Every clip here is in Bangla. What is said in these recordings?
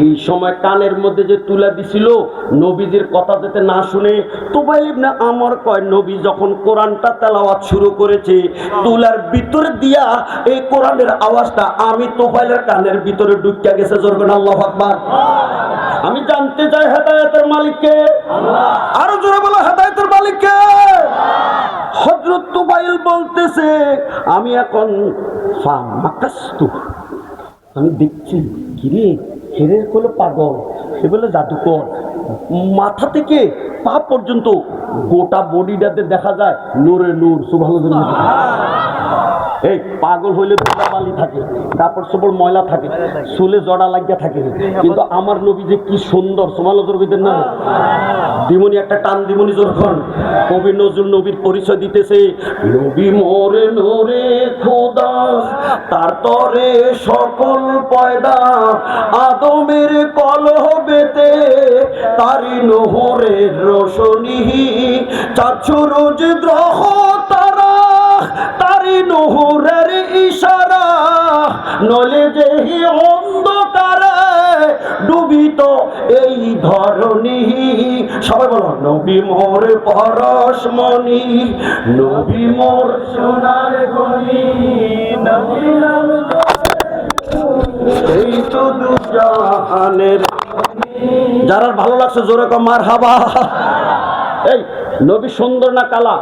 এই সময় কানের মধ্যে যে তুলা দিছিল নবীজির কথা যাতে না শুনে, তুফাইল ইবনে আমর কয় নবী যখন কোরআনটা তেলাওয়াত শুরু করেছে তুলার ভিতরে দিয়া এই কোরআনের আওয়াজটা আমি তুফাইলের কানের ভিতরে ঢুকিয়া গেছে। জোরে আল্লাহু আকবার। আমি জানতে চাই হেদায়েতের মালিককে, আরো জোরে বলো হেদায়েতের মালিককে। হযরত তুফাইল বলতেছে আমি এখন আমি দেখছি কিরে হেরে হলো পাগল, সে বলে জাদুকর। মাথা থেকে পা পর্যন্ত গোটা বডিটাতে দেখা যায় নূরে নূর। সুবহানাল্লাহ। এই পাগল হইলে ধুলাবালি থাকে, কাপড় চোপড় ময়লা থাকে, চুলে জড়া লাগিয়া থাকে, কিন্তু আমার নবী যে কি সুন্দর। সুবহানাল্লাহ না দিমনি একটা টান দিমনি যখন কবি নজরুল নবীর পরিচয় দিতেছে, নবী মোরে নূরে খোদা তার তরে সকল পয়দা, আদমের কলবেতে তারি নহরের রোশনী, চাচু রোজ গ্রহ তারা তারি নহরের ইশারা, নলে যেহি অন্ধকারে ডুবিত এই ধরণী। সবাই বলো নবী মোর পরশমণি, নবী মোর সোনার খনি, নবী নাম এই তো দুজাহানের। যারা ভালো লাগছে জোরে কম মারহাবা। এই নবী সুন্দর না কালা?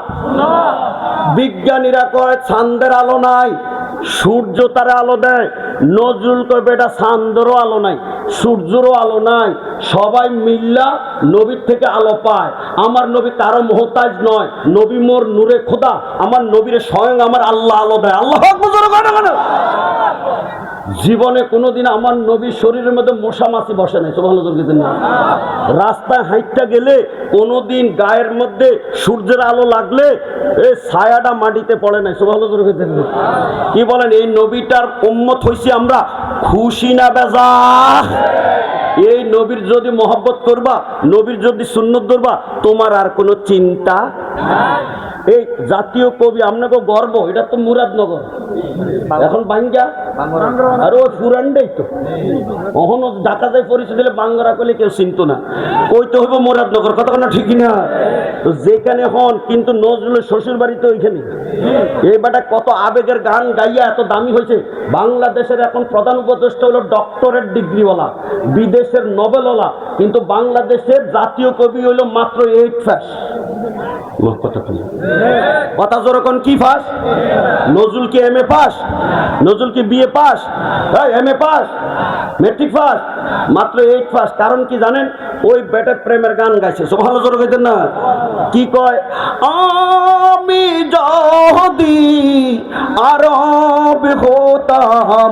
বিজ্ঞানীরা কয় চাঁদের আলো নাই, সূর্য তারা আলো দেয়। নজরুল কয় বেটা চাঁদেরও আলো নাই, সূর্যেরও আলো নাই, সবাই মিল্লা নবীর থেকে আলো পায়। আমার নবী কারো মোহতাজ নয়, নবী মোর নূরে খোদা, আমার নবীরে স্বয়ং আমার আল্লাহ আলো দেয়। আল্লাহ জীবনে কোনোদিন আমার নবীর শরীরের মধ্যে মশা মাছি বসে নাই। সুবহানাল্লাহ। রাস্তায় হাঁটতে গেলে কোনোদিন গায়ের মধ্যে সূর্যের আলো লাগলে এই ছায়াটা মাটিতে পড়ে নাই। সুবহানাল্লাহ। কি বলেন, এই নবীটার উম্মত হইছি আমরা, খুশি না বেজা? এই নবীর যদি মহব্বত করবা, নবীর যদি সুন্নত ধরবা, তোমার আর কোনো চিন্তা। এই জাতীয় কবি আপনাকে গর্ব, এটা তো মুরাদনগর, এখন বাঙ্গা আর ওই পুরানটাই তো কখনো ডাকা যায় পরিচয় দিলে বাঙ্গরা করলে কেউ চিনত না, কইতে হইব মুরাদনগর। কতক্ষণ ঠিক না? তো যেখানে হন, কিন্তু নজরুলের শ্বশুর বাড়ি তো ওইখানে। এই বেটা কত আবেগের গান গাইয়া এত দামি হয়েছে। বাংলাদেশের এখন প্রধান উপদেষ্টা হলো ডক্টরেট ডিগ্রিওয়ালা, বিদেশের নোবেলওয়ালা, কিন্তু বাংলাদেশের জাতীয় কবি হইল মাত্র 8 পাস। কথা যখন কি পাস? নজরুল কি এম এ পাস? নজরুল কি BA pass? M A pass? Matric pass? মাত্র 8 পাস। কারণ কি জানেন? ওই বেটার প্রেমের গান গাইছে। সুবহানাল্লাহ জোরে কইতেন না? কি কয়? আমি যদি আরব হতাম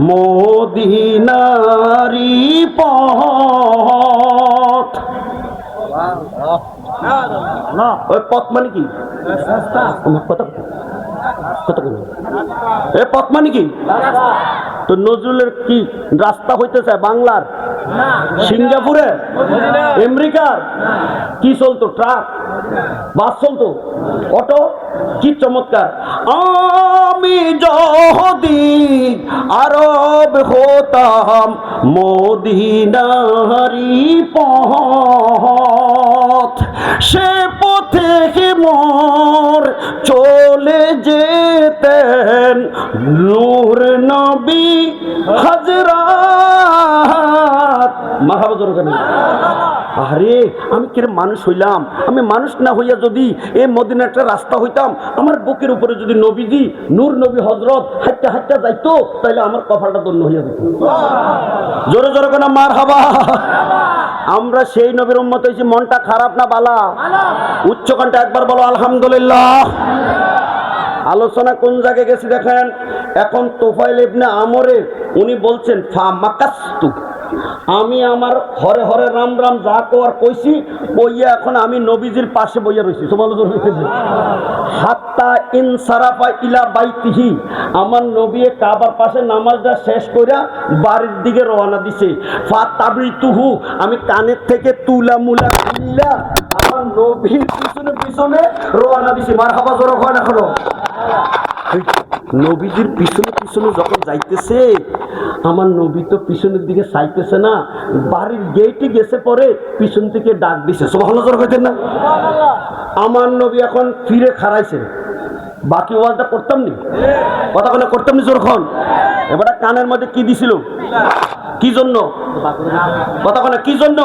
মদিনারি পথ। ওই পথ মানে কি? পথ মানে কি? তো নজরুলের কি রাস্তা হইতে চায় বাংলার? সিঙ্গাপুরে, আমেরিকার কি চলতো? ট্রাক, বাস চলতো, অটো। কি চমৎকার! আমি যদি আরব হতাম মদিনারি পথ, সে পথে মোর চলে যেতেন নূর নবী হযরত। মারহাবা জোরে কেন? আরে আমি কিরে মানুষ হইলাম? আমি মানুষ না হইয়া যদি এই মদিনার একটা রাস্তা হইতাম, আমার বুকের উপরে যদি নবীজি নূর নবী হযরত হাঁটতে হাঁটতে যাইতো, তাহলে আমার কপালটা ধন্য হইয়া যেত। জোরে জোরে কেন মারহাবা। আমরা সেই নবীর উম্মত হইছি। মনটা খারাপ না বালা? উচ্চ কণ্ঠে একবার বলো আলহামদুলিল্লাহ। আলোচনা কোন জায়গায় গেছি দেখেন। এখন তুফাইল ইবনে আমরে উনি বলছেন ফা মাকাস্তু, আমি আমার হরে হরে রাম রাম যা কোয়ার কইছি কইয়া এখন আমি নবীজির পাশে বইয়া রইছি। হাত্তা ইনসারাফা ইলা বাইতিহি, আমার নবী কাবার পাশে নামাজটা শেষ কইরা বাড়ির দিকে রওনা দিছে। ফা তাবিতুহু, আমি কানের থেকে তুলা মুলা খুললা আমার নবীর পিছনে পিছনে রওনা দিছি। মারহাবা জোরে হয় না? নবীজির পিছনে পিছনে যখন যাইতেছে, আমার নবী তো পিছনের দিকে চাইতেছে না, বাড়ির গেটে গেছে পরে পিছন থেকে ডাক দিছে, সুবহানাল্লাহ কইতেন না? আমার নবী এখন ফিরে খাড়াইছে, বাকি ওয়াজটা করতাম নি, কথা বলে করতাম নি যখন। এবার কানের মধ্যে কি দিছিল, কি জন্য কথা বলে, কি জন্য?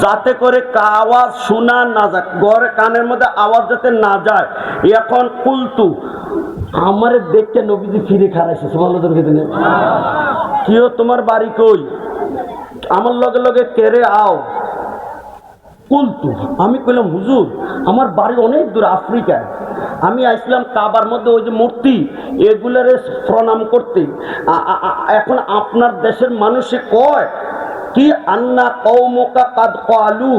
যাতে করে আওয়াজ শোনা না যায়, ঘরে কানের মধ্যে আওয়াজ যাতে না যায়। এখন কুলতু আমারে দেখতে নবীজি ফিরে খাড়াইছে, সুবহানাল্লাহ কইতেন না? কিও তোমার বাড়ি কই? আমার লগে লগে কেড়ে আও। কুলতু আমি কইলাম হুজুর আমার বাড়ি অনেক দূর আফ্রিকায়, আমি আসলাম কাবার মধ্যে ওই যে মূর্তি এগুলারে প্রণাম করতে। এখন আপনার দেশের মানুষে কয় কি আন্না কওমুকা কাদ ক্বালু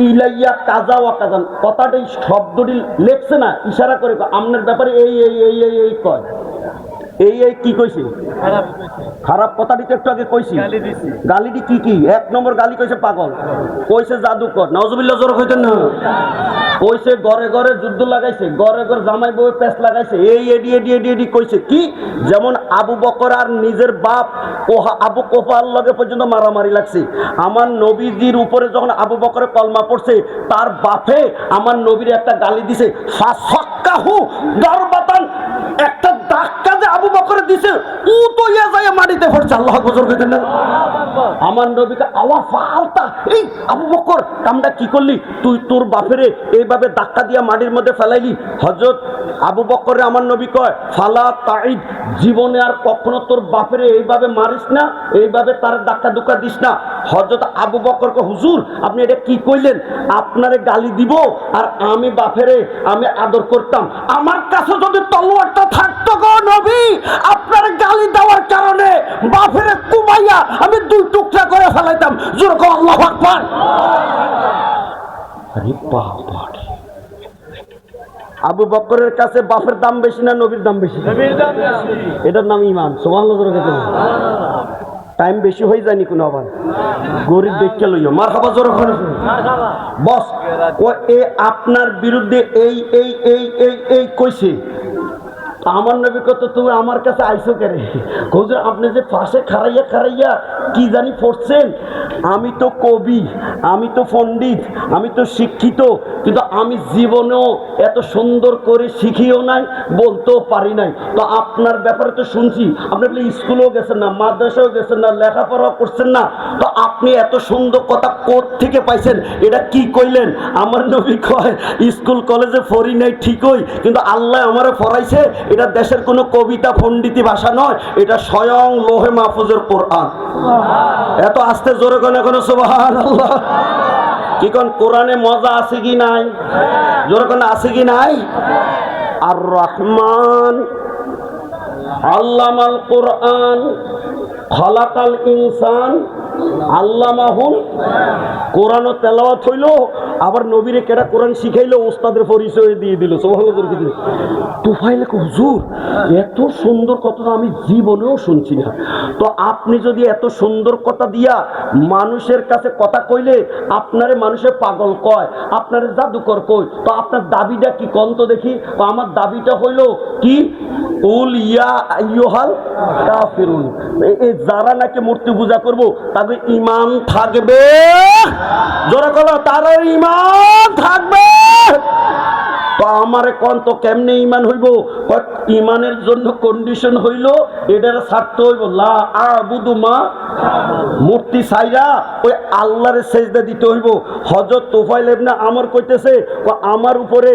ইলাইয়া কাযা ওয়া কাযা, কথাটা এই শব্দটি লেখছে না, ইশারা করে আপনার ব্যাপারে এই এই এই এই এই কয়, এই এই কি কইছে? খারাপ কথাটি তো একটু আগে কইছি। গালিটি কি কি? এক নম্বর গালি কইছে পাগল, কইছে জাদুকর, নাউজুবিল্লাহ জোরে কইতেন না? কইছে ঘরে ঘরে যুদ্ধ লাগাইছে, ঘরে ঘরে জামাই বউ পেঁচ লাগাইছে, এই এডি এডি এডি এডি কইছে কি, যেমন আবু বকর আর নিজের বাপ আবু কোফার লগে পর্যন্ত মারামারি লাগছে। আমার নবীজির উপরে যখন আবু বকরে কলমা পড়ছে, তার বাপে আমার নবীর একটা গালি দিছে, ফাসাক্কাহু দারবাতান, একটা ধাক্কা যে আবু বকরে দিছে ও তো ইয়া যায় মাটিতে পড়ছে। আল্লাহু আকবার কইতেন না? আমার নবীকে আওয়া ফালতা, এই আবু বকর কামটা কি করলি তুই? তোর বাপেরে এইভাবে ধাক্কা দিয়া মাটির মধ্যে ফেলাইলি। হযরত আবু বকরে আমার নবী কয় ফালা তাইদ, জীবনে আর কখনো তোর বাপেরে এইভাবে মারিস না, এইভাবে তার ধাক্কা ধুক্কা দিস না। হযরত আবু বকর কয় হুজুর আপনি এটা কি কইলেন? আপনারে গালি দিব আর আমি বাপেরে আমি আদর করতাম, আমার কাছে যদি তলোয়ারটা থাকতো গো নবী, আপনার গালি দেওয়ার কারণে বাপেরে কুমাইয়া আমি দুই টুকরা করে ফেলাইতাম। জোরে কও আল্লাহু আকবার। আরে বাবা, আবু বকরের কাছে বাপের দাম বেশি না নবীর দাম বেশি? নবীর দাম বেশি। এটার নাম ঈমান। সুবহানাল্লাহ জোরে কইতেন। টাইম বেশি হয়ে যায়নি কোনো, আবার গরিব দেখতে লইও মারহাবা জোরে করেছে বস। ও এ আপনার বিরুদ্ধে এই এই এই এই এই কইছে, আমার নবী কত তুমি আমার কাছে আইসো কেরে? হুজুর আপনি যে পাশে খাড়াইয়া খাড়াইয়া কি জানি পড়ছেন, আমি তো কবি, আমি তো পণ্ডিত, আমি তো শিক্ষিত, কিন্তু আমি জীবনেও এত সুন্দর করে শিখিও নাই, বলতেও পারি নাই। তো আপনার ব্যাপারে তো শুনছি আপনি বলে স্কুলেও গেছেন না, মাদ্রাসাও গেছেন না, লেখাপড়াও করছেন না, তো আপনি এত সুন্দর কথা কোথা থেকে পাইছেন? এটা কি কইলেন? আমার নবী কয় স্কুল কলেজে পড়ি নাই ঠিকই, কিন্তু আল্লাহ আমারে পড়াইছে। এটা দেশের কোনো কবিতা পণ্ডিতি ভাষা নয়, এটা স্বয়ং লোহে মাহফুজের কোরআন। এত আস্তে জোরে কোন এখন সুবহানাল্লাহ। কি কোন কোরআনে মজা আছে কি নাই? জোরে কোন আছে কি নাই? আর রহমান আল্লামাল কোরআন খালাকাল ইনসান আল্লামাহুল কোরআন তেলাওয়াত হইল, আবার নবীরে কেডা কোরআন শিখাইলো, ওস্তাদের পরিচয় দিয়ে দিল। সুবহানাল্লাহ। তুফাইলে হুজুর এত সুন্দর কথা আমি জীবনেও শুনছি না, তো আপনি যদি এত সুন্দর কথা দিয়া মানুষের কাছে কথা কইলে আপনারে মানুষের পাগল কয়, আপনারে জাদুকর কই, তো আপনার দাবিটা কি কোন তো দেখি? তো আমার দাবিটা হইল কি, উল ইয়া আইয়ুহাল কাফিরুন, এই যারা নাকি মূর্তি পূজা করব তাদের ঈমান থাকবে, জোরে বলো তার ঈমান থাকবে। তো আমারে কোন তো কেমনে ঈমান হইব? ঈমানের জন্য কন্ডিশন হইল এটার ছাড়তে হইব লা আবুদু মা, মূর্তি ছাইরা ওই আল্লাহরে সেজদা দিতে হইব। হযরত তুফাইল ইবনে আমর কইতেছে ও আমার উপরে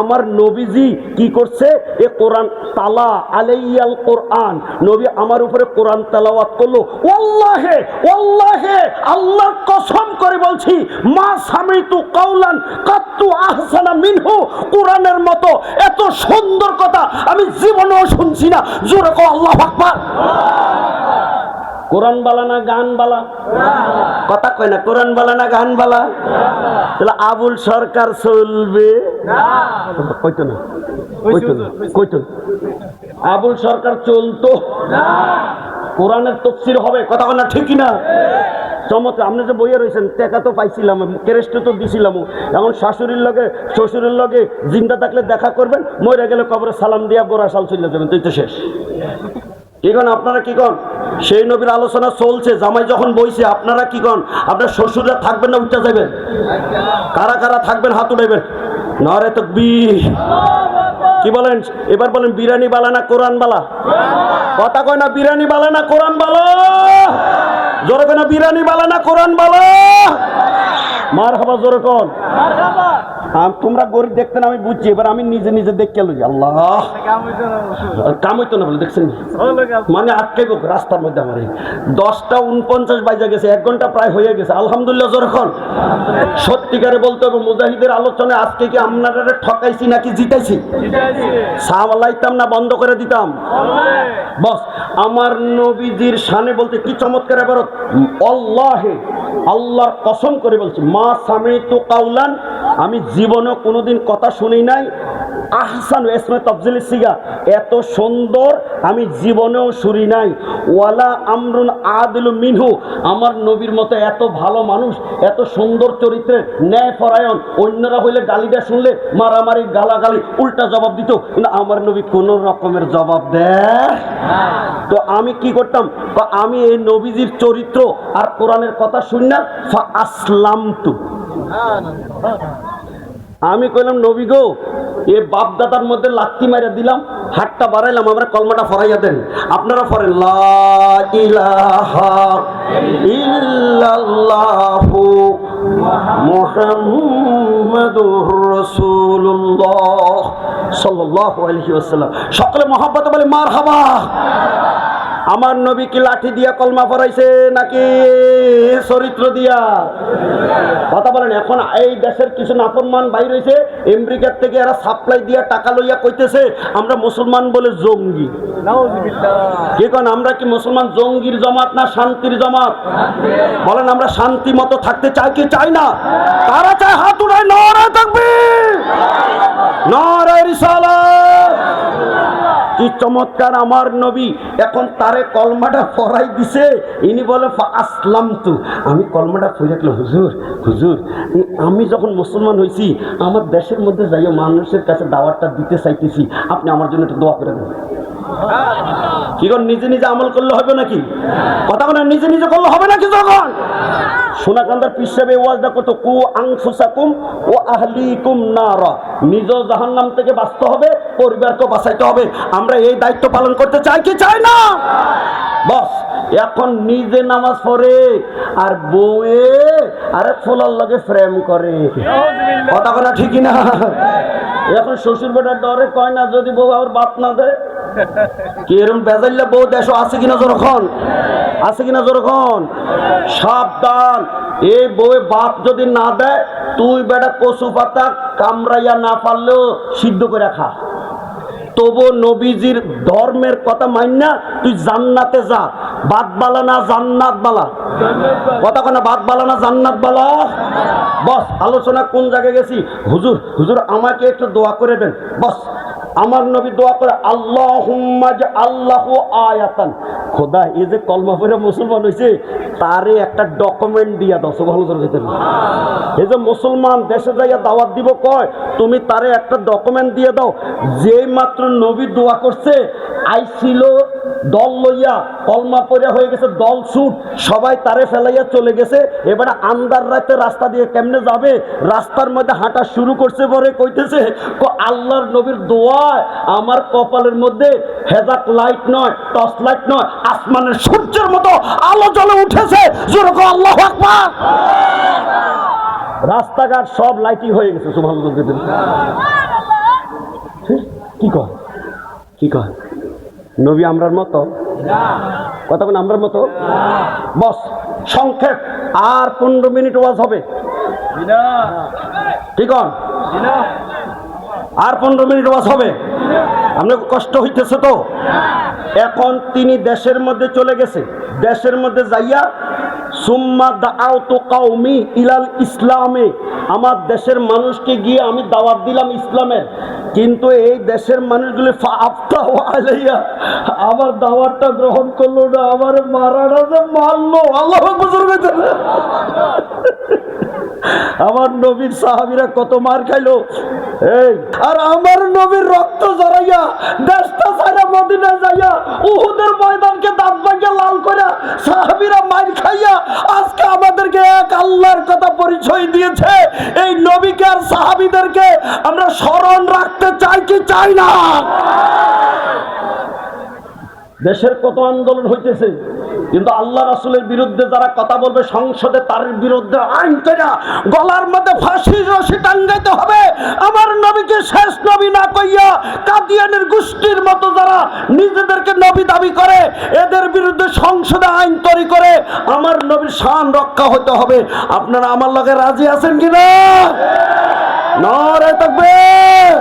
আমার নবীজি কি করছে, এ কোরআন তালা আলাইয়াল কোরআন, নবী আমার উপরে কোরআন তেলাওয়াত করলো। ওয়াল্লাহি ওয়াল্লাহি আল্লাহর কসম করে বলছি, মা সামিতু কাওলান কাত্তু আহসানা মিনহু, কোরআনের মতো এত সুন্দর কথা আমি জীবনেও শুনছি না। জোরে কও আল্লাহু আকবার। কোরআন বালা না গান বালা? কথা কয় না, কোরআন বালা না গান বালা? তাহলে আবুল সরকার চলবে না, কইতো না, কইতো না, কইতো না। আবুল সরকার চলতো না, কোরআনের তাফসীর হবে, কথা কয় না ঠিক না? চমৎকার। আপনি যে বইয়ে রয়েছেন টাকা তো পাইছিলাম, ক্রেস্ট তো দিছিলাম, এখন শাশুড়ির লগে শ্বশুরের লগে জিন্দা থাকলে দেখা করবেন, মরে গেলে কবরে সালাম দিয়া গোড়া সাল চলে যাবেন, তুই তো শেষ। কি কন আপনারা, কি কন? সেই নবীর আলোচনা চলছে, জামাই যখন বইছে, আপনারা কি কন? আপনার শ্বশুররা থাকবেন না উঠতে যাবেন? কারা কারা থাকবেন হাত উঠাইবেন। নারে তাকবীর। কি বলেন এবার? বলেন বিরিয়ানি বালা না কোরআন বালা? কথা কয় না, বিরিয়ানি বালা না কোরআন বালা? জোরে কয় না, বিরিয়ানি বালা না কোরআন বালা? মারহাবা, জোরে কন। তোমরা গরিব দেখতেন, আমি বুঝছি, এবার আমি নিজে নিজে দেখতে লই। আল্লাহ, কাম হইতো না বলে দেখছেন, মানে আটকাইব রাস্তার মধ্যে। আমার 10:49 বাজে গেছে, 1 ঘন্টা প্রায় হয়ে গেছে। আলহামদুলিল্লাহ, জোরে কন। সত্যিকারে বলতে হবে, মুজাহিদের আলোচনায় আজকে কি আপনারা ঠকাইছি নাকি জিতাইছি? সাওয়ালাইতাম না বন্ধ করে দিতাম? বস, আমার নবীজির শানে বলতে কি চমৎকার এবারত। আল্লাহে, আল্লাহর কসম করে বলছি, মা সামিতু কাউলান, আমি জীবনে কোনোদিন কথা শুনি নাই, আহসান ইসমে তাফজিলিস সিগা, এত সুন্দর আমি জীবনেও শুনি নাই। ওয়ালা আমরুন আদিলু মিনহু, আমার নবীর মতো এত ভালো মানুষ, এত সুন্দর চরিত্রের, ন্যায় পরায়ণ। অন্যরা হইলে গালিটা শুনলে মারামারি, গালাগালি, উল্টা জবাব দিত, কিন্তু আমার নবী কোন রকমের জবাব দেয়। তো আমি কি করতাম? আমি এই নবীজির চরিত্র আর কোরআনের কথা শুনি না, ফা আসলামতু, আমি কইলাম নবী গো, এ বাপ দাদার মধ্যে লাত্তি মাইরা দিলাম, হাতটা বাড়াইলাম, আমরা কলমাটা ফরাইয়া দেন। আপনারা ফরেন লা ইলাহা ইল্লাল্লাহু মুহাম্মাদুর রাসূলুল্লাহ সাল্লাল্লাহু আলাইহি ওয়াসাল্লাম। সকলে মহব্বতে বলে মারহাবা। আমার নবী কি লাঠি দিয়া কলমা পড়াইছে নাকি চরিত্র দিয়া? কথা বলেন। এখন এই দেশের কিছু নাফরমান বাইর হইছে আমেরিকার থেকে, এরা সাপ্লাই দিয়া টাকা লইয়া কইতেছে আমরা মুসলমান বলে জঙ্গি। কি কোন? আমরা কি মুসলমান জঙ্গির জমাত না শান্তির জমাত? বলেন, আমরা শান্তি মতো থাকতে চাই কি চাই না? কারা চায় হাত উঠায়? নারে তাকবীর, নারে রিসালাত। কি চমৎকার আমার নবী। এখন তারে কলমাটা পড়াই দিছে, ইনি বলে আসলামতু, আমি কলমাটা পড়ে রাখলাম। হুজুর, হুজুর, আমি যখন মুসলমান হয়েছি, আমার দেশের মধ্যে যাইও মানুষের কাছে দাওয়াতটা দিতে চাইতেছি, আপনি আমার জন্য একটু দোয়া করে দেন। কি কর? নিজে নিজে আমল করলে হবে নাকি? কথা বলেন, নিজে নিজে করলে হবে নাকি? যখন সোনাকান্দার পীর সাহেব এই ওয়াজটা করতো, কু আনফুসাকুম ও আহলিকুম নারা, নিজ জাহান্নাম থেকে বাঁচতে হবে, পরিবারকে বাঁচাইতে হবে। আমরা এই দায়িত্ব পালন করতে চাই কি চাই না? বস, এখন নিজে নামাজ পড়ে আর বউয়ে আরে ফোলার লগে প্রেম করে। কথা বলা ঠিকই না? এখন শ্বশুর বেটার ডরে কয় না, যদি বউ আবার বাপ না দেয়। কি এরকম বেজাইলে বউ দেশ আছে কিনা? যখন আছে কিনা? যখন সাবধান, এই বউয়ে বাপ যদি না দেয়, তুই বেটা কচু পাতা কামড়াইয়া না পারলেও সিদ্ধ করে খা, তবু নবীজির ধর্মের কথা মাইনা তুই জান্নাতে যা। বাদ বালা না জান্নাত বালা? কথা কয় না, বাদ বালা না জান্নাত বালা? বস, আলোচনা কোন জায়গায় গেছি? হুজুর, হুজুর আমাকে একটু দোয়া করে দেন। বস, আমার নবী দোয়া করে, আল্লাহুম্মা জাআল্লাহু আয়াতান, খোদা এই যে কলমা পড়ে মুসলমান হয়েছে, তারে একটা ডকুমেন্ট দিয়া দাও। সুবহানাল্লাহ। এই যে মুসলমান দেশে যাইয়া দাওয়াত দিব কয়, তুমি তারে একটা ডকুমেন্ট দিয়ে দাও। যেই মাত্র নবী দোয়া করছে, আইছিল দল লইয়া, কলমা পড়ে হয়ে গেছে দল ছুট, সবাই তারে ফেলাইয়া চলে গেছে। এবারে আন্দার রাতে রাস্তা দিয়ে কেমনে যাবে, রাস্তার মধ্যে হাঁটা শুরু করছে, পরে কইতেছে আল্লাহর নবীর দোয়ায় আমার কপালের মধ্যে হেজাক লাইট নয়, টর্চ লাইট নয়, আসমানের সূর্যের মতো আলো জ্বলে উঠেছে। জোরে কও আল্লাহু আকবার। রাস্তাঘাট সব লাইটিং হয়ে গেছে। সুবহানাল্লাহ। কি কয়? কি কয়? নবী আমরার মতো? কথা বলেন, আমরার মতো? বস, সংক্ষেপ, আর 15 মিনিট ওয়াজ হবে। ঠিক আর 15 মিনিট ওয়াজ হবে। আপনার কষ্ট হইতেছে তো? এখন তিনি দেশের মধ্যে চলে গেছে, দেশের মধ্যে যাইয়া সুম্মা দাআউতু কওমি ইলাল ইসলামে, আমার দেশের মানুষকে গিয়ে আমি দাওয়াত দিলাম ইসলামের। কিন্তু এই দেশের মানুষগুলি আমার দাওয়াতটা গ্রহণ করলো না, আমার মারাটা যে মারলো। আল্লাহ আমার নবীর সাহাবীরা কত মার খাইলো, আর আমার নবীর রক্ত জড়াইয়া দেশটা ছাড়া মদিনা যাইয়া উহুদের ময়দানকে দাঁত ভাঙিয়া লাল করে সাহাবীরা মার খাইয়া আজকে আমাদেরকে এক আল্লাহর কথা পরিচয় দিয়েছে। এই নবীকে আর সাহাবীদেরকে আমরা স্মরণ রাখতে চাই কি চাই না? দেশের কত আন্দোলন হইতেছে, কিন্তু আল্লাহ রাসূলের বিরুদ্ধে যারা কথা বলবে সংসদে তার বিরুদ্ধে আইন করে গলার মধ্যে ফাঁসির রশি টাঙ্গাইতে হবে। আমার নবীকে শেষ নবী না কইয়া কাদিয়ানের গোষ্ঠীর মতো যারা নিজেদেরকে নবী দাবি করে এদের বিরুদ্ধে সংসদে আইন তৈরি করে আমার নবীর শান রক্ষা হতে হবে। আপনারা আমার লগে রাজি আছেন কিনা? নারে তাকবীর,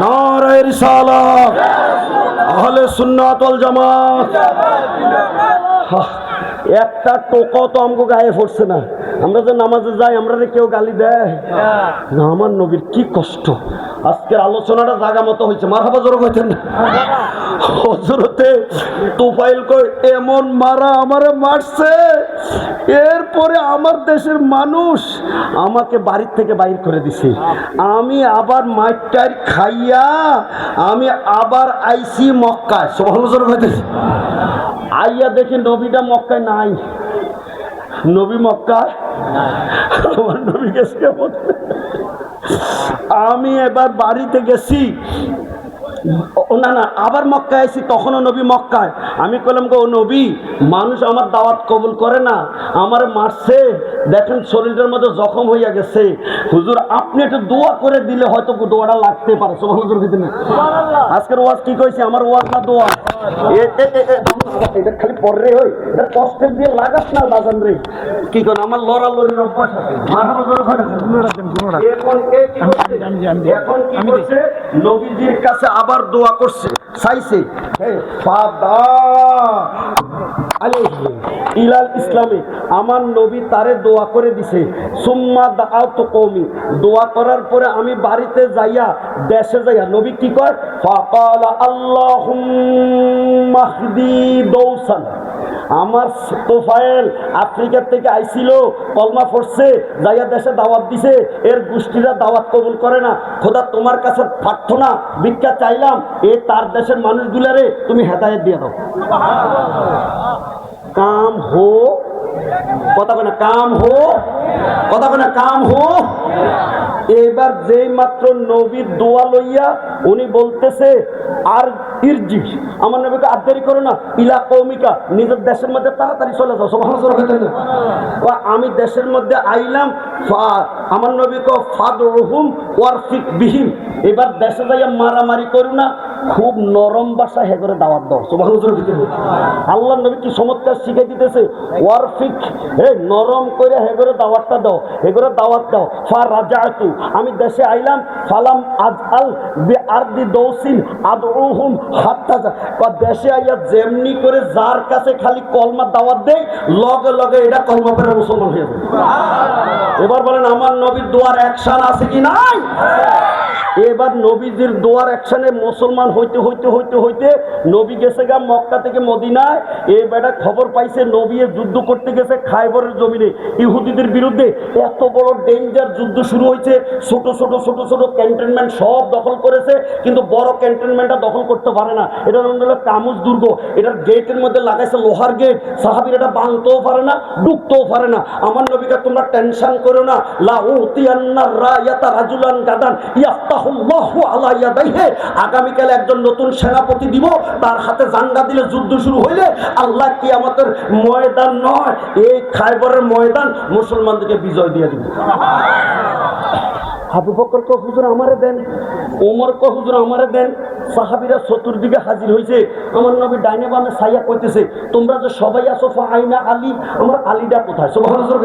নারে রিসালাত, আহলে সুন্নাত ওয়াল জামাত। একটা টোকা তো আমগো গায়ে পড়ছে না। আমরা যে নামাজে যাই আমরা কেউ গালি দেয় না। আমার নবীর কি কষ্ট। আজকের আলোচনাটা জায়গা মতো হয়েছে। মারহাবা জোরে কইতেন না? হযরতে তুফাইল কই এমন মারা আমারে মারছে, এরপরে আমার দেশের মানুষ আমাকে বাড়ির থেকে বাইর করে দিছে। আমি আবার মাইটার খাইয়া আমি আবার আইসি মক্কায়। সুবহানাল্লাহ জোরে কইতেন। আইয়া দেখি নবীটা মক্কায় নাই। নবী মক্কায়, আমার নবী গেছে কেমন। আমি এবার বাড়িতে গেছি, না না আবার মক্কায় আইছি, তখনও নবী মক্কায়। আমি কইলাম গো নবী, মানুষ আমার দাওয়াত কবুল করে না, আমার মারছে, দেখেন শরীরের মধ্যে জখম হইয়া গেছে, হুজুর আপনি একটু দোয়া করে দিলে হয়তো দোয়াটা লাগতে পারে। সুবহানাল্লাহ। আজকের ওয়াজ কি কইছে? আমার ওয়াজ না দোয়া। এটা খালি পড়রে হই, এটা কষ্ট দিয়ে লাগাস না বাজান রে। কি কোন আমার লড়ালড়ির অভ্যাস আছে। এখন কি করছে? নবীজির কাছে আবার দোয়া করছে, চাইছে ইলাল ইসলামে। আমার নবী তারে দোয়া করে দিছে। সুম্মা দাআতু কওমি, দোয়া করার পরে আমি বাড়িতে যাইয়া দেশে যাইয়া নবী কি কয়? ফাকালা আল্লাহুম্মা হদি দৌসান। আমার তোফায়েল আফ্রিকা থেকে আইছিল, কলমা পড়ছে, যাইয়া দেশে দাওয়াত দিছে, এর গোষ্ঠীরা দাওয়াত কবুল করে না। খোদা তোমার কাছে প্রার্থনা ভিক্ষা চাইলাম, এই তার দেশের মানুষগুলারে তুমি হেদায়েত দিয়ে দাও। কাম হো, কথা বলে কাম হো, কথা বলে কাম হো। এবার যেই মাত্র নবীর দোয়া লইয়া উনি বলতেছে আর ইরজি, আমার নবীকে আর দেরি করো না, ইলা কওমিকা, নিজের দেশের মধ্যে তাড়াতাড়ি চলে যাও। সুবহানাল্লাহ। আমি দেশের মধ্যে আইলাম, আমার নবীকে ফাদরুহুম ওয়ারফিক বিহিম, এবার দেশে যাইয়া মারামারি করো না, খুব নরম ভাষা হে করে দাওয়াত দাও। সুবহানাল্লাহ। আল্লাহ নবী কি চমৎকার শিখাই দিতেছে, ওয়ারফিক, হে নরম করে হে করে দাওয়াতটা দাও, হে করে দাওয়াত দাও। ফা রাজাতু, আমি দেশে আইলাম, ফালাম আজআল বিআরদি দৌসিন আদউহুম হাত্তা, দেশে আইয়া যেমনি করে যার কাছে খালি কলমা দাওয়াত দেই, লগে লগে এটা কলমা পড়ে মুসলমান হয়ে যায়। এবার বলেন আমার নবীর দোয়ার অ্যাকশন আছে কি নাই? এবার নবীজির দোয়ার অ্যাকশনে মুসলমান হইতে হইতে হইতে হইতে নবী গেছে গা মক্কা থেকে মদিনায়। এই বেটা খবর পাইছে নবী যুদ্ধ করতে গেছে খায়বরের জমিনে ইহুদিদের বিরুদ্ধে। এত বড় ডেঞ্জার যুদ্ধ শুরু হয়েছে, ছোট ছোট ছোট ছোট ক্যান্টনমেন্ট সব দখল করেছে, কিন্তু বড় ক্যান্টনমেন্টটা দখল করতে পারে না। এটা হলো কামুজ দুর্গ, এটার গেটের মধ্যে লাগাইছে লোহার গেট, সাহাবীরা এটা ভাঙতেও পারে না, ঢুকতেও পারে না। আমার নবীকে তোমরা টেনশন করো না, লা উতিয়ান্নার রায়াতা রাজুলান গাদান ইয়াফতাহুল্লাহু আলা ইয়াদাইহি, আগামীকাল একজন নতুন সেনাপতি দিব, তার হাতে জাঙ্গা দিলে যুদ্ধ শুরু হইলে আল্লাহ কিয়ামতের ময়দান নয়, এই খায়বরের ময়দান মুসলমানদেরকে বিজয় দিয়ে দিবে। আবু বকর কো হুজুর আমারে দেন, ওমর কো হুজুর আমারে দেন। সাহাবীরা চতুর্দিকে হাজির হয়েছে। আমার নবী ডাইনে বামে ছাইয়া কইতেছে, তোমরা যে সবাই আছো, আইনা আলী, আমার আলীটা কোথায়? সুবহানাল্লাহ।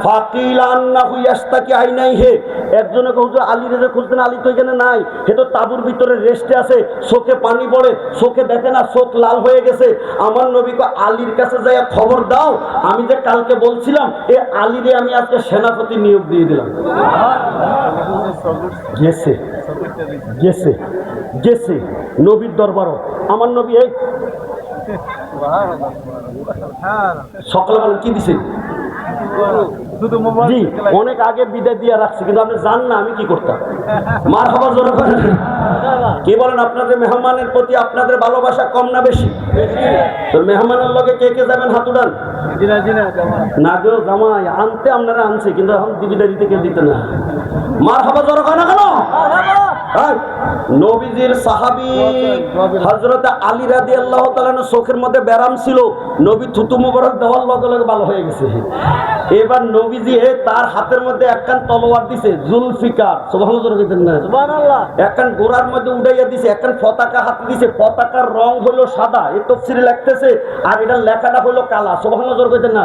ফাকিল আন্নাহু ইয়াস্তাকি আইনাইহি, একজনে হুজুর আলী রে খুঁজতেন, আলী তো এখানে নাই, হে তো তাঁবুর ভিতরে রেস্টে আছে, চোখে পানি পড়ে, চোখে দেখে না, চোখ লাল হয়ে গেছে। আমার নবীকে আলীর কাছে যাইয়া খবর দাও, আমি যে কালকে বলছিলাম এ আলীরে আমি আজকে সেনাপতি নিয়োগ দিয়ে দিলাম। গেছে গেছে গেছে নবীর দরবারও। আমার নবী এই সকালে বলেন কি দিছে? জি, অনেক আগে বিদায় দিয়ে রাখছি, কিন্তু আপনি জান না আমি কি করতাম। মারহাবা জোরে করেন। কে বলেন আপনাদের মেহমানের প্রতি আপনাদের ভালোবাসা কম না বেশি? তো মেহমানের লগে কে কে যাবেন হাত উঠান। না গো জামাই আনতে আপনারা আনছে, কিন্তু এখন বিদায় দিতে কেউ দিতে না। মারহাবা জোরে করেন না কেন? নবীজির সাহাবী হযরত আলী রাদিয়াল্লাহু তাআলা চোখের মধ্যে ব্যারাম ছিল, নবী থুতু মোবারক দেওয়ার লগে লগে ভালো হয়ে গেছে। এবার নবীজি তার হাতের মধ্যে একখান তলোয়ার দিছে, জুলফিকার, সুবহানাল্লাহ, একখান গোড়ার মধ্যে উড়াইয়া দিছে, একখান পতাকা হাতে দিছে, পতাকার রং হলো সাদা, এই তাফসীরে লিখতেছে, আর এটা লেখাটা হলো কালা। সুবহানাল্লাহ কইতেন না?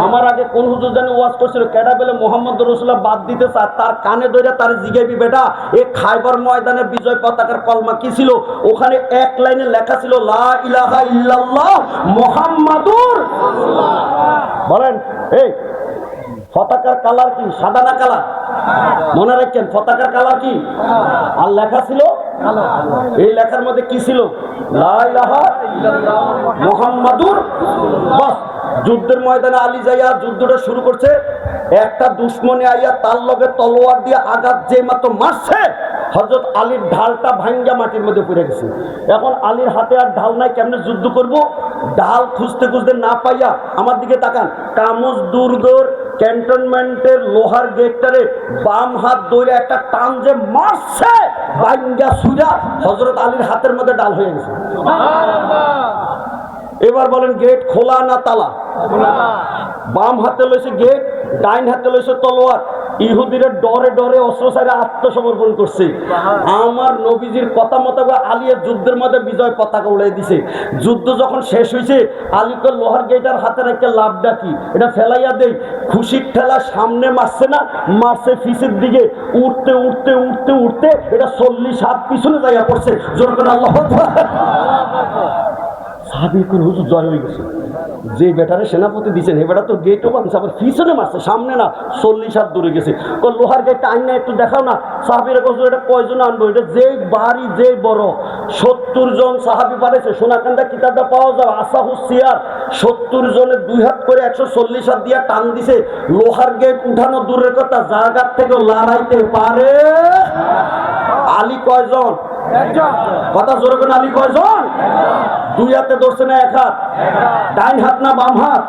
আমার আগে কোন হুজুর জানি ওয়াজ করছিল, কেডা বলে মুহাম্মদ রাসূলুল্লাহ বাদ দিতে চায়, তার কানে ধরে তার জিগাইবি, বেটা এই খায়বার ময়দানের বিজয় পতাকার কলমা কি ছিল? ওখানে এক লাইনে লেখা ছিল লা ইলাহা ইল্লাল্লাহ মুহাম্মাদুর রাসূলুল্লাহ। বলেন এই পতাকার কালার কি, সাদা না কালা? মনে রাখেন পতাকার কালার কি? আর লেখা ছিল, এই লেখার মধ্যে কি ছিল? লা ইলাহা ইল্লাল্লাহ মুহাম্মাদুর রাসূলুল্লাহ। যুদ্ধের ময়দানে আলী যাইয়া যুদ্ধটা শুরু করছে, একটা দুশ্মনে আইয়া তার লগে তলোয়ার দিয়ে আঘাত যে মাত্র মারছে, হযরত আলীর ঢালটা ভাঙ্গা মাটির মধ্যে পড়ে গেছে। এখন আলীর হাতে আর ঢাল নাই, কেমনে যুদ্ধ করব? ঢাল খুঁজতে খুঁজতে না পাইয়া, আমার দিকে তাকান, কামুজ দুর্গর ক্যান্টনমেন্টের লোহার গেটটারে বাম হাত ধরে একটা টান যে মারছে, ভাঙ্গা সুরা হযরত আলীর হাতের মধ্যে ডাল হয়ে গেছে। এবার বলেন গেট খোলা না তালা? বাম হাতে লইছে গেট, ডাইন হাতে লইছে তলোয়ার। ইহুদিরা ডরে ডরে অস্ত্র ছাড়া আত্মসমর্পণ করছে। আমার নবীজির কথা মতো আলীর যুদ্ধের মধ্যে বিজয় পতাকা উড়াই দিছে। যুদ্ধ যখন শেষ হয়েছে, আলীকে লোহার গেটার হাতে রেখে লাভ ডাকি, এটা ফেলাইয়া দেই, খুশির ঠেলা সামনে মারছে না, মারছে পিছের দিকে, উঠতে উঠতে উঠতে উঠতে এটা 40 হাত পিছনে জায়গা পড়ছে। জোর করে আল্লাহু আকবার। সাহাবী কোন হুজুর জয় হয়ে গেছে, যে বেটারে সেনাপতি দিচ্ছেন এ বেটা তো গেটও বানছে, আবার পিছনে মারছে, সামনে না 40 হাত দূরে গেছে। লোহার গেটটা আইনা একটু দেখাও না। সাহাবীরা কইছে এটা কয়জন আনবো? এটা যেই বাড়ি যেই বড় 70 জন সাহাবী পারেছে। সোনাকান্দা কিতাবটা পাওয়া যাবে, আসাহু সিয়ার। 70 জনে 2 হাত করে 140 হাত দিয়া টান দিছে। লোহার গেট উঠানো দূরের কথা, জায়গা থেকে লড়াইতে পারে। আলী কয়জন? কথা জোরে করে, আলী কয়জন? 2 হাতে ধরছে না 1 হাত? ডাইন হাত না বাম হাত?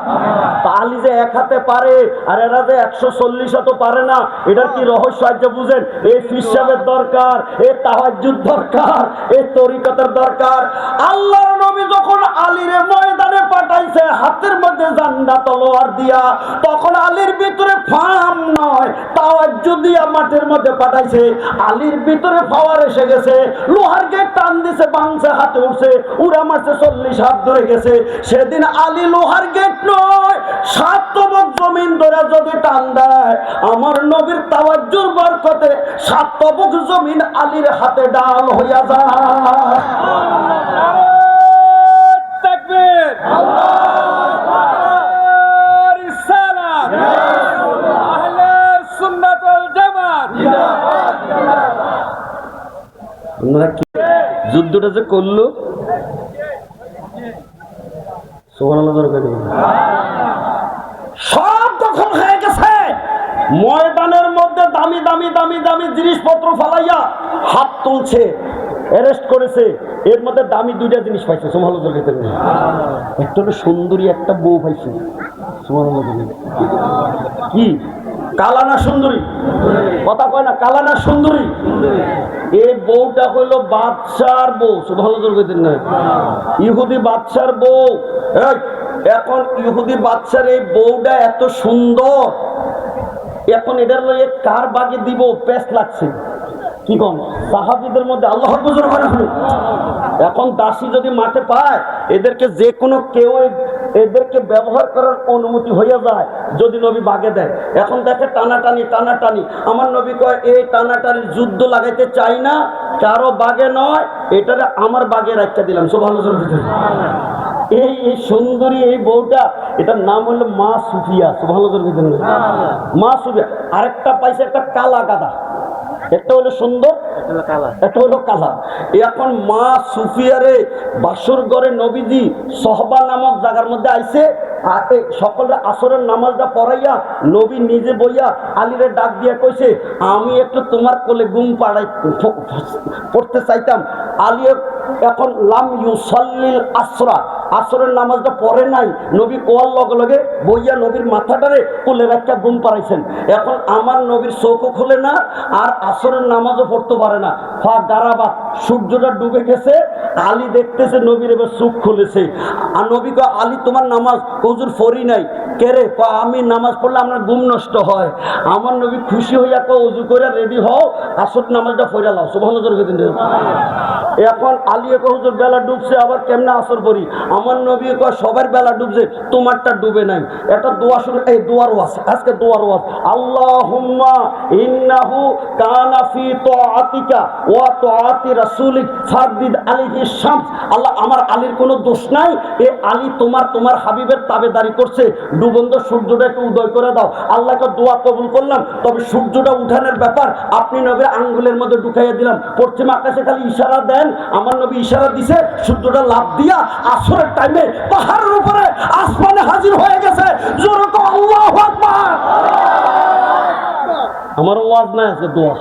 আলী যে 1 হাতে পারে আর এরা যে 140 হাতও পারে না, এটার কি রহস্য আজ বুঝেন? এই ফিসাবের দরকার, এই তাহাজ্জুদ দরকার, এই তরিকতের দরকার। আল্লাহর নবী যখন আলীর ময়দানে পাঠাইছে হাতের মধ্যে জান্ডা তলোয়ার দিয়া, তখন আলীর ভিতরে ফাম নয় তাওয়াজ্জুদ দিয়া মাঠের মধ্যে পাঠাইছে। আলীর ভিতরে পাওয়ার এসে গেছে, লোহার গেট টান দিছে, বাংছে হাতে উঠছে, উড়া মারছে, 40 হাত ধরে গেছে। সেদিন আলী লোহার গেট নয় 7 তবক জমিন ধরে যদি টান দেয়, আমার নবীর তাওয়াজ্জুর বরকতে 7 তবক জমিন আলীর হাতে ডাল হইয়া যায়। তাকবীর, আল্লাহু আকবার, রিসালাত, আহলে সুন্নাত ওয়াল জামাত জিন্দাবাদ। আমরা কি যুদ্ধটা যে করলো, সব দখল হয়ে গেছে। ময়দানের মধ্যে দামি দামি দামি দামি জিনিসপত্র ফালাইয়া হাত তুলছে, অ্যারেস্ট করেছে। এর মধ্যে দামি 2টা জিনিস পাইছে। সুবহানাল্লাহ, একটা হলো সুন্দরী, একটা বউ পাইছে। সুবহানাল্লাহ, কি কালা না সুন্দরী? কথা কয় না, কালা না সুন্দরী? এই বউটা হইল বাদশার বউ। সুবহানাল্লাহ, ইহুদি বাদশার বউ। এখন ইহুদি বাদশার এই বউটা এত সুন্দর, এখন এটার লয়ে কার বাগে দিব পেশ লাগছে। কি কোন সাহাবীদের মধ্যে আল্লাহর বুজুর্গ করে। এখন দাসী যদি মাঠে পায়, এদেরকে যে কোনো কেউ এদেরকে ব্যবহার করার অনুমতি হইয়া যায়। যদি নবী বাগে দেয়। এখন দেখে টানাটানি টানাটানি, আমার নবী কয় এই টানাটানির যুদ্ধ লাগাইতে চাই না, কারো বাগে নয়, এটারে আমার বাগে রাখতে দিলাম। সুবহানাল্লাহ। এই সুন্দরী এই বউটা, এটার নাম হলো মা সুফিয়া। সুবহানাল্লাহ। মা সুফিয়া। আরেকটা পাইছে একটা কালা গাদা, একটা হলো সুন্দর, একটা হলো কালা। এখন মা সুফিয়ারে বাসর ঘরে নবীজি সহবা নামক জায়গার মধ্যে আইছে, সকলের আসরের নামাজটা পড়াইয়া নবী নিজে বইয়া আলীরে ডাক দিয়া কইছে, আমি একটু তোমার কোলে ঘুম পাড়াই পড়তে চাইতাম। আলী এখন লাম ইউসাল্লিল আসরা, আসরের নামাজটা পড়ে নাই, নবী কোয়ার লগে লগে বইয়া নবীর মাথাটারে কোলে রাখা ঘুম পাড়াইছেন। এখন আমার নবীর চোখও খোলে না, আর আসরের নামাজও পড়তে পারে না। ফা গারাবাত, সূর্যটা ডুবে গেছে, আলী দেখতেছে নবীর এবার চোখ খুলেছে। আর নবী কয়, আলী তোমার নামাজ হুজুর পড়ি নাই। কেরে? আমি নামাজ পড়লে আপনার ঘুম নষ্ট হয়। আমার নবী খুশি হইয়া কয়, ওযু করে রেডি হও, আসর নামাজটা পড়ে লাও। সুবহানাল্লাহ। এখন আলী কয়, হুজুর বেলা ডুবছে, আবার কেমনে আসর পড়ি? আমার নবী কয়, সবার বেলা ডুবছে, তোমারটা ডুবে নাই। একটা দোয়া শুরু, এই দোয়ারও আছে, আজকে দোয়ারও আছে। আল্লাহুম্মা ইন্নাহু কানা ফি তাআতিকা ওয়া তাআতি রাসূলিক ফারদিদ আলাইহি শামস। আল্লাহ, আমার আলীর কোনো দোষ নাই, এ আলী তোমার হাবিবের তাবেদারি করছে, ডুবন্ত সূর্যটা একটু উদয় করে দাও। আল্লাহকে দোয়া কবুল করলাম, তবে সূর্যটা উঠানোর ব্যাপার আপনি নবীর আঙ্গুলের মধ্যে ঢুকাইয়া দিলাম। পশ্চিম আকাশে খালি ইশারা দেন, আমার নবী ইশারা দিছে, সূর্যটা লাফ দিয়া আসরের টাইমে পাহাড়ের উপরে আসমানে হাজির হয়ে গেছে। জোরে কও আল্লাহু আকবার। আমার ওয়াজ নাই, আছে দোয়া,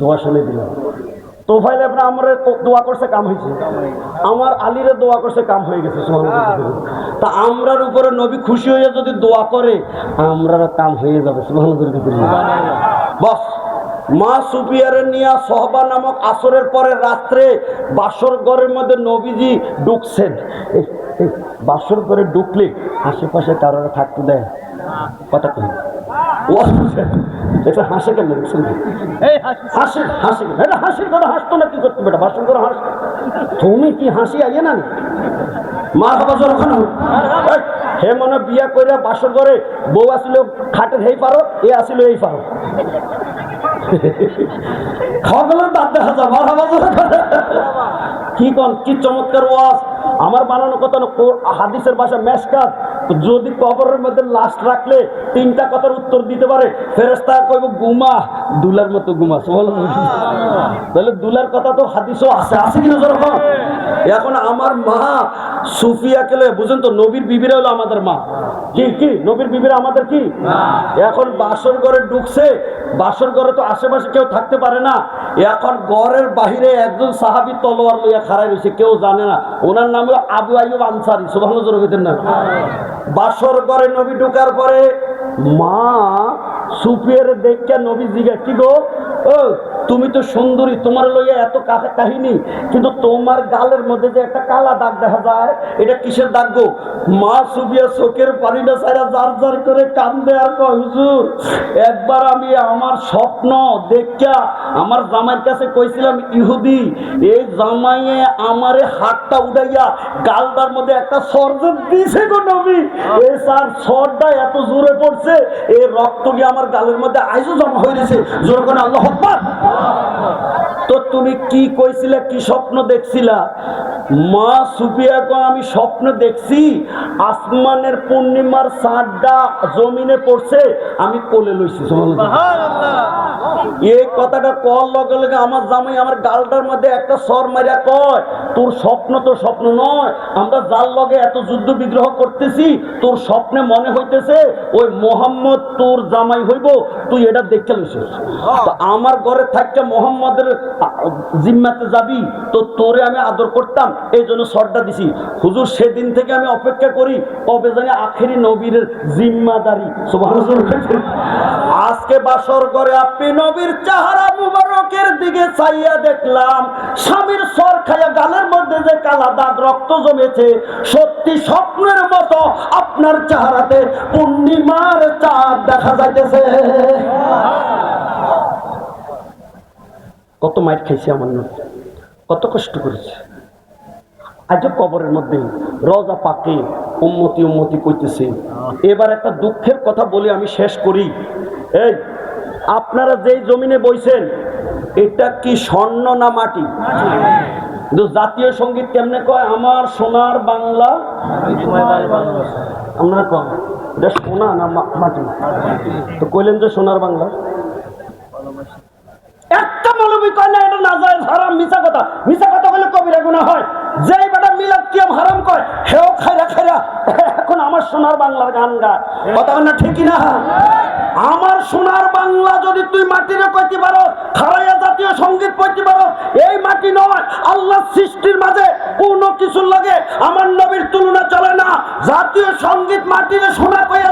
দোয়া শুনে দিলাম। তোফাইল ইবনে আমর দোয়া করছে, কাম হয়েছে। আমার আলীরে দোয়া করছে, কাম হয়ে গেছে। সুবহানাল্লাহ। তা আমরার উপরে নবী খুশি হয়ে যদি দোয়া করে, আমরারও কাম হয়ে যাবে। সুবহানাল্লাহ। বস মা সুফিয়ারে নিয়া সহবা নামক আসরের পরে রাত্রে বাসর ঘরের মধ্যে নবীজি ঢুকছেন। বাসর ঘরে ঢুকলে আশেপাশে কারোর থাকতে দেয়? কথা কই এটা হাসে কেন? হাসি হাসি এটা হাসির করে হাসতো না, কি করতে বেটা? বাসর করে হাস, তুমি কি হাসি আইয়ে না? মা বাবা যখন হে মনে বিয়া করে বাসর ঘরে বউ আসিল খাটের হেই পারো, এ আসিল এই পারো, খাওয়া গেল দাঁত দেখা যায়। মা বাবা কি কন, কি চমৎকার ওয়াজ! আমার বানানো কথা না, হাদিসের ভাষা মেশকাত। যদি কবরের মধ্যে লাশ রাখলে তিনটা কথার উত্তর দিতে পারে, ফেরেশতা কইব গুমা, দুলার মতো গুমা। তাহলে দুলার কথা তো হাদিসও আছে, আছে কিনা যেরকম। এখন আমার মা সুফিয়াকে লয়ে, বুঝেন তো, নবীর বিবিরা হলো আমাদের মা। কি কি নবীর বিবিরা আমাদের কি? এখন বাসর ঘরে ঢুকছে, বাসর ঘরে তো আশেপাশে কেউ থাকতে পারে না। এখন ঘরের বাহিরে একজন সাহাবী তলোয়ার লইয়া খাড়াই রয়েছে, কেউ জানে না, ওনার নাম হলো আবু আইয়ুব আনসারী। সুবহানাল্লাহ। না বাসর ঘরে নবী ঢুকার পরে মা সুফিয়ার দেখে নবী জিজ্ঞাসা, কি গো, ও তুমি তো সুন্দরী, তোমার লইয়া এত কাহিনী, কিন্তু তোমার গালের মধ্যে যে একটা কালা দাগ দেখা যায়, এটা কিসের দাগ গো? মা সুফিয়া চোখের পানিটা ছাড়া জার জার করে কান্দে আর কয়, হুজুর একবার আমি আমার স্বপ্ন দেখা আমার জামাইয়ের কাছে কইছিলাম ইহুদি, এই জামাইয়ে আমারে হাতটা উঠাইয়া গালটার মধ্যে একটা সরজত দিয়েছে গো নবী। এই স্যার সরটা এত জোরে পড়ছে, এই রক্ত গিয়ে আমার গালের মধ্যে আইজও জমা হয়ে গেছে। জোরে করে আল্লাহু আকবার। তো তুমি কি কইছিলা, কি স্বপ্ন দেখছিলা? মা সুফিয়া কয়, আমি স্বপ্ন দেখছি আসমানের পূর্ণিমার চাঁদটা জমিনে পড়ছে, আমি কোলে লইছি। এই কথাটা কল লগে লগে আমার জামাই আমার গালটার মধ্যে একটা সর মারিয়া কয়, তোর স্বপ্ন তো স্বপ্ন নয়, আমরা যার লগে এত যুদ্ধ বিগ্রহ করতেছি, তোর স্বপ্নে মনে হইতেছে ওই মোহাম্মদ তোর জামাই হইব, তুই এটা দেখতে লইছিস। তো আমার ঘরে থাকতে মোহাম্মদের জিম্মাতে যাবি, তো তোরে আমি আদর করতাম, এই জন্য সরটা দিছি। হুজুর সেদিন থেকে আমি অপেক্ষা করি কবে জানি আখেরি নবীর জিম্মাদারি। সুবহানাল্লাহ। আজকে বাসর ঘরে আপনি নবীর চেহারা মুবারকের দিকে চাইয়া দেখলাম, স্বামীর সর খাইয়া গালের মধ্যে যে কালা দাগ রক্ত জমেছে, সত্যি স্বপ্নের মতো আপনার চেহারাতে পূর্ণিমার চাঁদ দেখা যাইতেছে। কত মাইর খাইছে আমার নবী, কত কষ্ট করেছে। আজও কবরের মধ্যে রওজা পাকে উম্মতি উম্মতি কইতেছি। এবার একটা দুঃখের কথা বলি, আমি শেষ করি। এই আপনারা যেই জমিনে বইছেন, এটা কি স্বর্ণ না মাটি? কিন্তু জাতীয় সঙ্গীত কেমনে কয়? আমার সোনার বাংলা। আপনারা কন এটা সোনা না মাটি? তো কইলেন যে সোনার বাংলা। একটা মৌলবী কয় না এটা নাজায়েজ হারাম, মিছা কথা। মিছা কথা বলে কবিরা গুনাহ হয়। যেই বেটা মিলাদ কিয়াম হারাম কয়, হেও খাইরা খাইরা এখন আমার সোনার বাংলার গান গায়। কথা না ঠিকই না? আমার সোনার বাংলা যদি তুই মাটিরে কইতে পারো, খারাইয়া জাতীয় সঙ্গীত কইতে পারো, এই মাটি নয়, আল্লাহ সৃষ্টির মাঝে কোনো কিছুর লাগে আমার নবীর তুলনা চলে না। জাতীয় সঙ্গীত মাটিরে সোনা কইয়া